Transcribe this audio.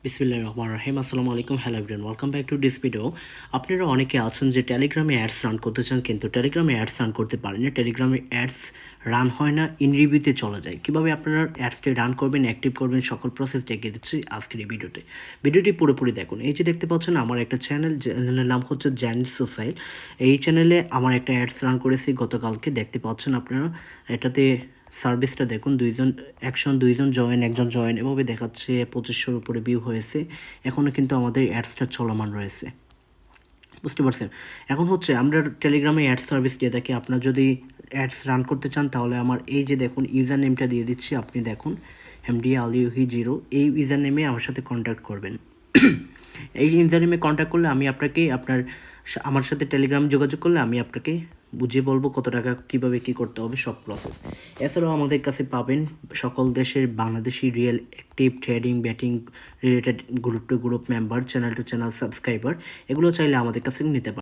বিসমিল্লাহির রহমানির রহিম। আসসালামু আলাইকুম, hello everyone, welcome back to this video. আপনারা অনেকে আছেন যে টেলিগ্রামে অ্যাডস রান করতে চান, কিন্তু টেলিগ্রামে অ্যাডস রান করতে পারেন না। টেলিগ্রামে অ্যাডস রান হয় না, ইন রিভিউতে চলে যায়। কীভাবে আপনারা অ্যাডসটি রান করবেন, অ্যাক্টিভ করবেন, সকল প্রসেস দেখিয়ে দিচ্ছি আজকের এই ভিডিওটি পুরোপুরি দেখুন। এই যে দেখতে পাচ্ছেন আমার একটা চ্যানেলের নাম হচ্ছে জ্যানিস সোসাইল। এই চ্যানেলে আমার একটা অ্যাডস রান করেছি গতকালকে, দেখতে পাচ্ছেন আপনারা। এটাতে সার্ভিসটা দেখুন, দুইজন জয়েন, একজন জয়েন, এভাবে দেখাচ্ছে। 2500-র উপরে ভিউ হয়েছে। এখনও কিন্তু আমাদের অ্যাডসটা চলমান রয়েছে, বুঝতে পারছেন। এখন হচ্ছে আমরা টেলিগ্রামে অ্যাড সার্ভিস দিয়ে থাকি। আপনার যদি অ্যাডস রান করতে চান তাহলে আমার এই যে দেখুন ইউজার নেমটা দিয়ে দিচ্ছি, আপনি দেখুন MD আলিউহি 0, এই ইউজার নেমে আমার সাথে কন্ট্যাক্ট করবেন। এই ইউজার নেমে কন্ট্যাক্ট করলে আমি আপনাকে আমার সাথে টেলিগ্রামে যোগাযোগ করলে আমি আপনাকে বুঝিয়ে বলবো কত টাকা কীভাবে কী করতে হবে, সব প্রসেস। এছাড়াও আমাদের কাছে পাবেন সকল দেশের Bangladeshi real active trading betting related group to group member, channel to channel subscriber. এগুলো চাইলে আমাদের কাছে নিতে পারেন।